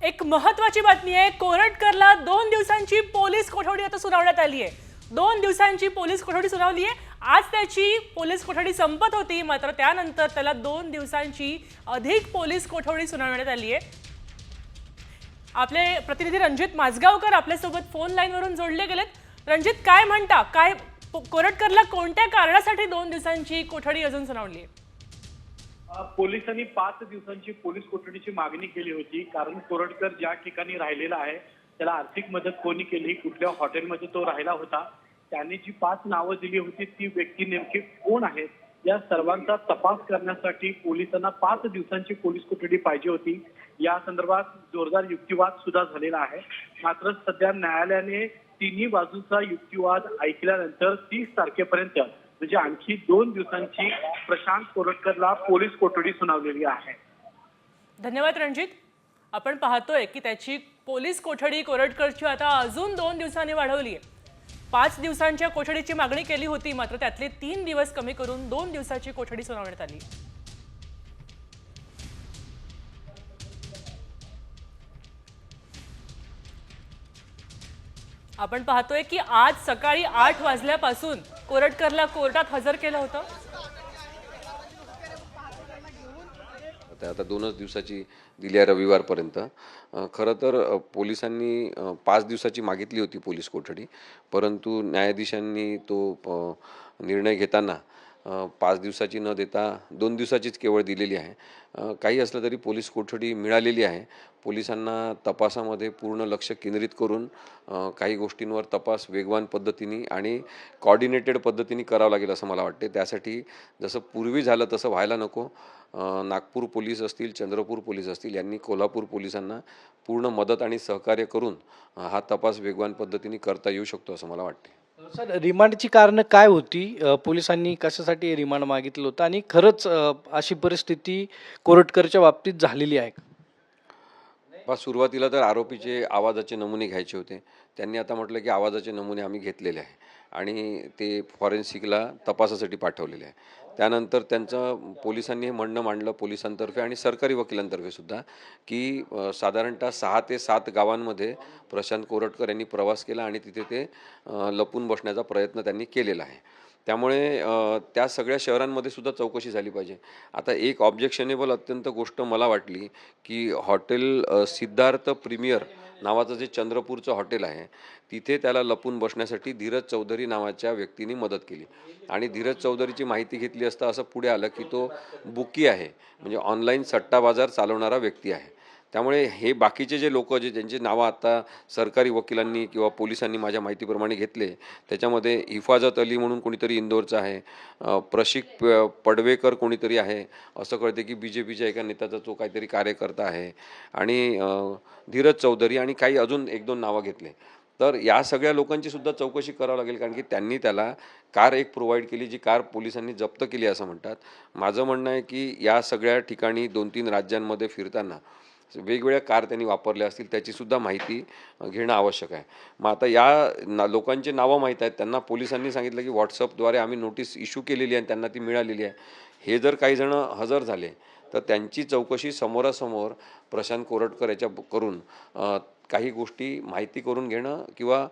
एक महत्त्वाची बातमी आहे। कोरटकरला 2 दिवसांची पोलीस कोठडी आता सुनावण्यात आली आहे। 2 दिवसांची पोलीस कोठडी सुनावली आहे। आज त्याची पोलीस कोठडी संपत होती, मात्र त्यानंतर त्याला 2 दिवसांची अधिक पोलीस कोठडी सुनावण्यात आली आहे। आपले प्रतिनिधी रणजित माझगावकर आपल्यासोबत फोन लाईनवरून जोडले गेलेत। रणजित, काय म्हणता? काय कोरटकरला कोणत्या कारणासाठी 2 दिवसांची कोठडी अजून सुनावली आहे? पोलिसांनी 5 दिवसांची पोलीस कोठडीची मागणी केली होती, कारण कोरटकर ज्या ठिकाणी राहिलेला आहे त्याला आर्थिक मदत कोणी केली, कुठल्या हॉटेलमध्ये तो राहिला होता, त्यांनी जी 5 नावं दिली होती ती व्यक्ती नेमकी कोण आहेत या सर्वांचा तपास करण्यासाठी पोलिसांना 5 दिवसांची पोलीस कोठडी पाहिजे होती। या संदर्भात जोरदार युक्तिवाद सुद्धा झालेला आहे। मात्र सध्या न्यायालयाने तिन्ही बाजूचा युक्तिवाद ऐकल्यानंतर 30 तारखेपर्यंत म्हणजे आणखी 2 दिवसांची प्रशांत कोरटकरला पोलीस कोठडी सुनावलेली आहे। धन्यवाद रणजित। आपण पाहतोय की त्याची पोलीस कोठडी कोरटकरची आता अजून 2 दिवसांनी वाढवली आहे। 5 दिवसांच्या कोठडीची मागणी केली होती, मात्र त्यातले 3 दिवस कमी करून 2 दिवसाची कोठडी सुनावण्यात आली। आपण पाहतोय की आज सकाळी 8 वाजल्यापासून कोरटकरला कोर्टात हजर केलं होतं। आता 2च दिवसाची दिली आहे रविवारपर्यंत। खरं तर पोलिसांनी 5 दिवसाची मागितली होती पोलीस कोठडी, परंतु न्यायाधीशांनी तो निर्णय घेताना 5 दिवसाची न देता 2 दिवसाचीच केवळ दिलेली आहे। काही असलं तरी पोलीस कोठडी मिळालेली आहे। पोलिसांना तपासामध्ये पूर्ण लक्ष केंद्रित करून काही गोष्टींवर तपास वेगवान पद्धतीने आणि कॉर्डिनेटेड पद्धतीने करावं लागेल असं मला वाटते। त्यासाठी जसं पूर्वी झालं तसं व्हायला नको। नागपूर पोलीस असतील, चंद्रपूर पोलीस असतील यांनी कोल्हापूर पोलिसांना पूर्ण मदत आणि सहकार्य करून हा तपास वेगवान पद्धतीने करता येऊ शकतो असं मला वाटते। सर, रिमांडची कारणं काय होती? पोलिसांनी कशासाठी रिमांड मागितलं होतं आणि खरंच अशी परिस्थिती कोरटकरच्या बाबतीत झालेली आहे का? सुरुवातीला तर आरोपीचे आवाजाचे नमुने घ्यायचे होते। त्यांनी आता म्हटलं की आवाजाचे नमुने आम्ही घेतलेले आहे आणि ते फॉरेन्सिकला तपासासाठी पाठवलेले आहे। त्यानंतर त्यांचं पोलिसांनी हे म्हणणं मांडलं पोलिसांतर्फे आणि सरकारी वकिलांतर्फे सुद्धा की साधारणतः 6 ते 7 गावांमध्ये प्रशांत कोरटकर यांनी प्रवास केला आणि तिथे ते लपून बसण्याचा प्रयत्न त्यांनी केलेला आहे। त्यामुळे त्या सगळ्या शहरांमध्ये सुद्धा चौकशी झाली पाहिजे। आता एक ऑब्जेक्शनेबल अत्यंत गोष्ट मला वाटली की हॉटेल सिद्धार्थ प्रीमियर नावाचं जे चंद्रपूरचं हॉटेल आहे तिथे त्याला लपून बसण्यासाठी धीरज चौधरी नावाच्या व्यक्तीने मदत केली आणि धीरज चौधरीची माहिती घेतली असता असं पुढे आलं की तो बुकी आहे, म्हणजे ऑनलाईन सट्टा बाजार चालवणारा व्यक्ती आहे। त्यामुळे हे बाकीचे जे लोक ज्यांची नावं आता सरकारी वकिलांनी किंवा पोलिसांनी माझ्या माहितीप्रमाणे घेतले त्याच्यामध्ये हिफाजत अली म्हणून कोणीतरी इंदोरचा आहे, प्रशिक पडवेकर कोणीतरी आहे, असं कळते की BJPच्या एका नेत्याचा तो काहीतरी कार्यकर्ता आहे आणि धीरज चौधरी आणि काही अजून 1-2 नावं घेतले। तर या सगळ्या लोकांची सुद्धा चौकशी करावी लागेल, कारण की त्यांनी त्याला कार एक प्रोव्हाइड केली जी कार पोलिसांनी जप्त केली असं म्हणतात। माझं म्हणणं आहे की या सगळ्या ठिकाणी 2-3 राज्यांमध्ये फिरताना वेगवेगळ्या कार त्यांनी वापरल्या असतील त्याची सुद्धा माहिती घेणं आवश्यक आहे। मग आता या लोकांची नावं माहीत आहेत, त्यांना पोलिसांनी सांगितलं की व्हॉट्सअपद्वारे आम्ही नोटीस इश्यू केलेली आहे, त्यांना ती मिळालेली आहे। हे जर काही जण हजर झाले तर त्यांची चौकशी समोरासमोर प्रशांत कोरटकर याच्या करून काही गोष्टी माहिती करून घेणं किंवा